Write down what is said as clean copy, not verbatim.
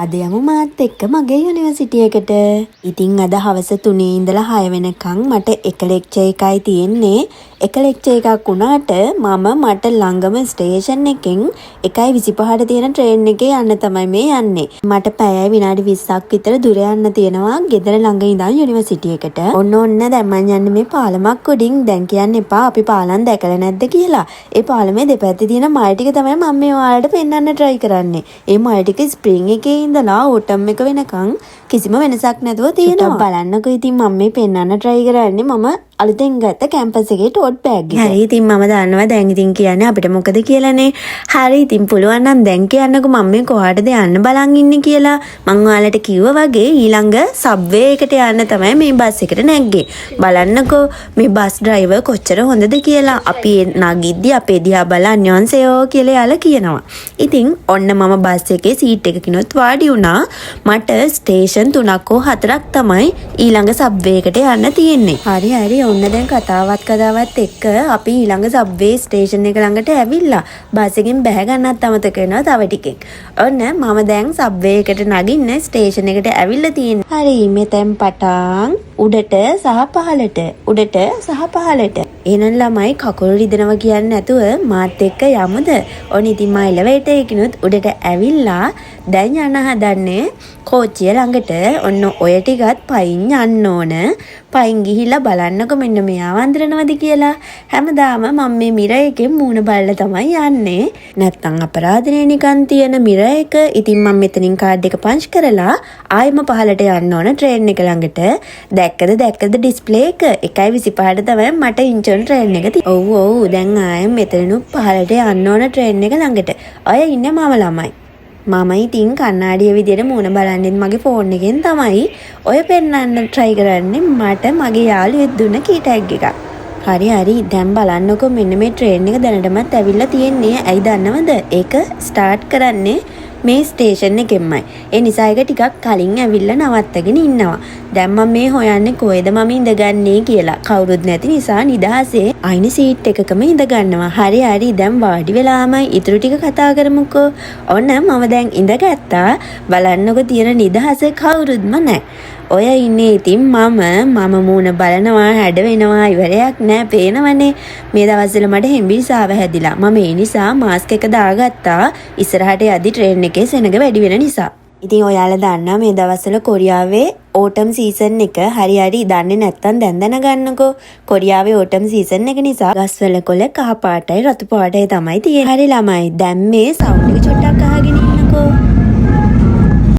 අද යමු මාත් එක්ක මගේ යුනිවර්සිටි එකට. ඉතින් අද හවස 3 ඉඳලා 6 වෙනකන් මට එක ලෙක්චර් එකයි තියෙන්නේ. එක ලෙක්චර් එකක් වුණාට මට ළඟම ස්ටේෂන් එකෙන් 1:25ට තියෙන ට්‍රේන් එකේ යන්න තමයි මේ යන්නේ. මට පැයයි විනාඩි 20ක් විතර දුර යන්න තියෙනවා ගෙදර ළඟ ඉඳන් යුනිවර්සිටි එකට. ඔන්න දැන් මම යන්නේ මේ පාලමක් උඩින්. දැන් කියන්න එපා අපි පාලම් දැකලා නැද්ද කියලා. ඒ පාලමේ දෙපැත්තේ තියෙන මල් ටික තමයි මම මේ ඔයාලට පෙන්වන්න try කරන්නේ. ඒ මල් ටික ස්ප්‍රින්ග් එකේ ඉඳලා ඕටම් එක වෙනකන් කිසිම වෙනසක් නැතුව තියෙනවා. බලන්නකෝ ඉතින් මම මේ පෙන්වන්න try කරන්නේ මම අලුතෙන් ගත්ත කැම්පස් එකේ ටෝට් බෑග් එක. හරි ඉතින් මම දන්නවා දැන් ඉතින් කියන්නේ අපිට මොකද කියලානේ. හරි ඉතින් පුළුවන් නම් දැන් කියන්නකෝ මම මේ කොහාටද යන්න බලන් ඉන්නේ කියලා. මං ඔයාලට කිව්වා වගේ ඊළඟ සබ්වේ එකට යන්න තමයි මේ බස් එකට නැග්ගේ. බලන්නකෝ මේ බස් ඩ්‍රයිවර් කොච්චර හොඳද කියලා. අපි නගිද්දි අපේ දිහා බලන් යන්සයෝ කියලා යාලා කියනවා. ඉතින් ඔන්න මම බස් එකේ සීට් එකකිනුත් වාඩි වුණා. මට ස්ටේෂන් 3ක් හෝ 4ක් තමයි ඊළඟ සබ්වේ එකට යන්න තියෙන්නේ. හරි ඔන්න දැන් කතාවත් එක්ක අපි ඊළඟ සබ්වේ ස්ටේෂන් එක ළඟට ඇවිල්ලා බස් එකෙන් බැහැ ගන්නත් අමතක වෙනවා තව ටිකෙන්. ඔන්න මම දැන් සබ්වේ එකට නගින්න ස්ටේෂන් එකට ඇවිල්ලා තියෙනවා. හරි මෙතෙන් පටන් උඩට සහ පහළට උඩට සහ පහළට. එහෙනම් ළමයි කකුල් රිදෙනවා කියන්නේ නැතුව මාත් එක්ක යමුද? ඔන්න ඉතින් මම එලෙවේටර් එකකිනුත් උඩට ඇවිල්ලා දැන් යන්න හදන්නේ කෝච්චිය ළඟට. ඔන්න ඔය ටිකත් පයින් යන්න ඕන. පයින් ගිහිල්ලා බලන්නකො මෙන්න මෙයා වන්දනනවද කියලා. හැමදාම මම මේ මිර එකෙන් මූණ බලලා තමයි යන්නේ. නැත්තම් අපරාධනේ නිකන් තියෙන මිර එක. ඉතින් මම මෙතනින් කාඩ් එක පංච් කරලා ආයෙම පහලට යන්න ඕන ට්‍රේන් එක ළඟට. දැක්කද ඩිස්ප්ලේ එක 1:25ට තමයි මට ඉන්චොන් ට්‍රේන් එක තියෙන්නේ. ඔව් දැන් ආයෙම මෙතනින් පහලට යන්න ඕන ට්‍රේන් එක ළඟට. අය ඉන්නේ මම ළමයි. මම ඉතින් කන්නාඩිය විදියට මූණ බලන්නේ මගේ ෆෝන් එකෙන් තමයි ඔය පෙන්වන්න try කරන්නේ මට මගේ යාළුවෙක් දුන්න කී ටැග් එකක්. හරි දැන් බලන්නකෝ මෙන්න මේ ට්‍රේන් එක දැනටමත් ඇවිල්ලා තියෙන්නේ. ඇයි දන්නවද? ඒක ස්ටාර්ට් කරන්නේ මේ ස්ටේෂන් එකෙන්මයි. ඒ නිසා ඒක ටිකක් කලින් ඇවිල්ලා නවත්තගෙන ඉන්නවා. දැන් මම මේ හොයන්නේ කොහෙද මම ඉඳගන්නේ කියලා. කවුරුත් නැති නිසා නිදහසේ අයින සීට් එකකම ඉඳ ගන්නවා. හරි දැන් වාඩි වෙලාමයි ඉතුරු ටික කතා කරමුකෝ. ඔන්න මම දැන් ඉඳගත්තා. බලන්නකෝ තියෙන නිදහස කවුරුත්ම නැහැ. ඔය ඉන්නේ ඉතින් මම මූණ බලනවා හැඩ වෙනවා ඉවරයක් නෑ පේනවනේ. මේ දවස්වල මට හෙම්බිරිසාව හැදිලා. මම ඒ නිසා මාස්ක් එක දාගත්තා. ඉස්සරහට යද්දි ට්‍රේන් එකේ සෙනඟ වැඩි වෙන නිසා. ඉතින් ඔයාලා දන්නා මේ දවස්වල කොරියාවේ ඕටම් සීසන් එක හරි දන්නේ නැත්තම් දැන් දැනගන්නකෝ. කොරියාවේ ඕටම් සීසන් එක නිසා ගස්වල කොළ කහ පාටයි රතු පාටයි තමයි තියෙන්නේ. හරි ළමයි දැන් මේ සවුන්ඩ් එක චුට්ටක් අහගෙන ඉන්නකෝ.